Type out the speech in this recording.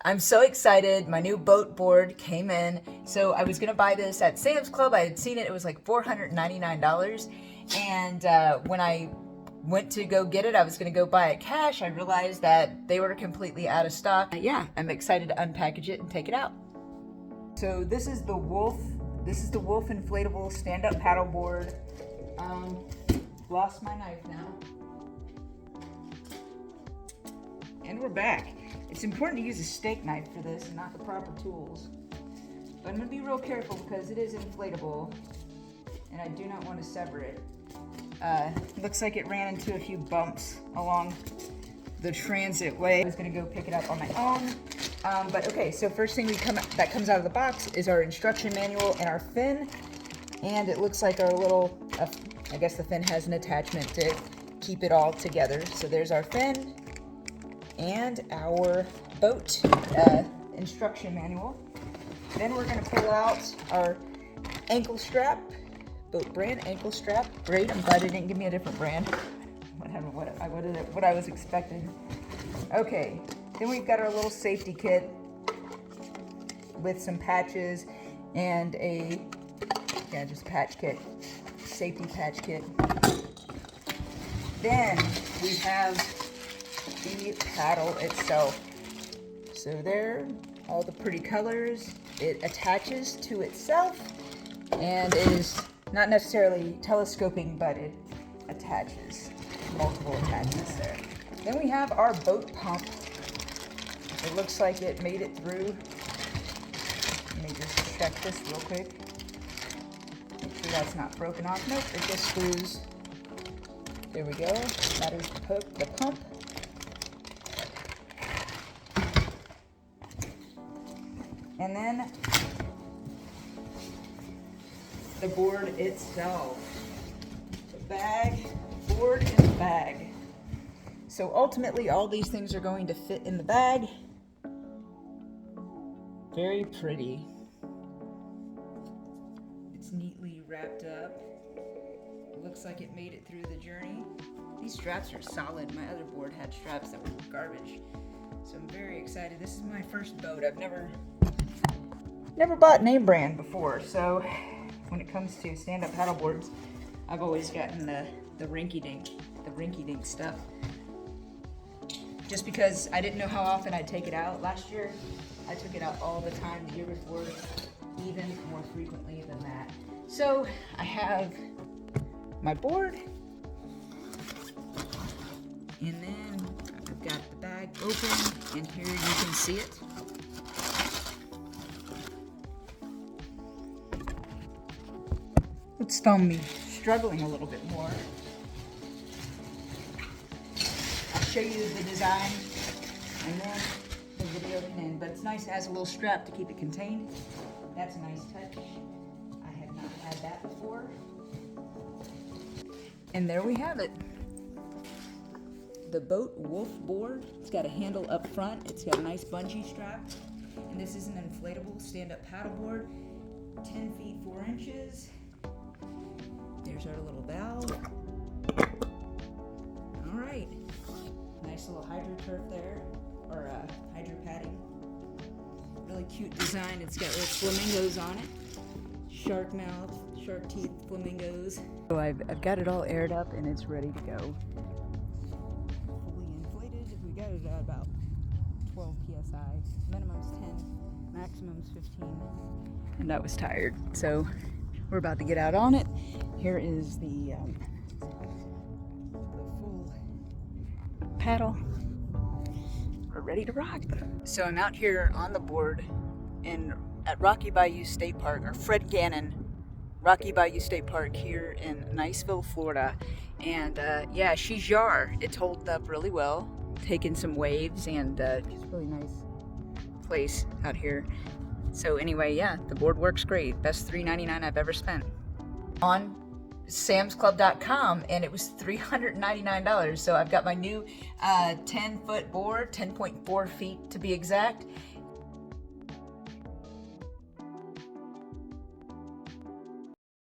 I'm so excited. My new boat board came in. So I was gonna buy this at Sam's Club. I had seen it, it was like $499. And when I went to go get it, I was gonna go buy it cash. I realized that they were completely out of stock. Yeah, I'm excited to unpackage it and take it out. So this is the Wulf. This is the Wulf inflatable stand-up paddleboard. Lost my knife now. And we're back. It's important to use a steak knife for this and not the proper tools. But I'm gonna be real careful because it is inflatable and I do not want to sever it. Looks like it ran into a few bumps along the transit way. I was gonna go pick it up on my own. But okay, so first thing that comes out of the box is our instruction manual and our fin. And it looks like our little, I guess the fin has an attachment to keep it all together. So there's our fin and our boat instruction manual. Then we're gonna pull out our ankle strap, boat brand ankle strap. Great, I'm glad they didn't give me a different brand. What I was expecting. Okay, then we've got our little safety kit with some patches and just patch kit, safety patch kit. Then we have the paddle itself. So there, all the pretty colors. It attaches to itself and is not necessarily telescoping, but it attaches, multiple attachments there. Then we have our boat pump. It looks like it made it through. Let me just check this real quick. Make sure that's not broken off. Nope, it just screws. There we go. That is the pump. And then the board itself. The bag, board, and the bag. So ultimately, all these things are going to fit in the bag. Very pretty. It's neatly wrapped up. It looks like it made it through the journey. These straps are solid. My other board had straps that were garbage. So I'm very excited. This is my first boat. I've never bought name brand before. So when it comes to stand-up paddle boards, I've always gotten the rinky-dink stuff. Just because I didn't know how often I'd take it out. Last year, I took it out all the time. The year before, even more frequently than that. So I have my board, and then I've got the bag open, and here you can see it. Let's thumb me struggling a little bit more. I'll show you the design and then the video can end, but it's nice. It has a little strap to keep it contained. That's a nice touch. I have not had that before. And there we have it. The Bote Wulf board. It's got a handle up front. It's got a nice bungee strap. And this is an inflatable stand-up paddleboard. 10 feet 4 inches. There's our little valve. All right. Nice little hydro turf there, or hydro padding. Really cute design. It's got little flamingos on it. Shark mouth, shark teeth, flamingos. So I've got it all aired up and it's ready to go. Fully inflated. We got it at about 12 psi. Minimum's 10, maximum's 15. And I was tired, so we're about to get out on it. Here is the full paddle. We're ready to rock. So I'm out here on the board at Rocky Bayou State Park, or Fred Gannon Rocky Bayou State Park here in Niceville, Florida. And yeah, she's yar. It's holding up really well, taking some waves, and just really nice place out here. So anyway, yeah, the board works great. Best $3.99 I've ever spent. On samsclub.com, and it was $399. So I've got my new 10-foot board, 10.4 feet to be exact,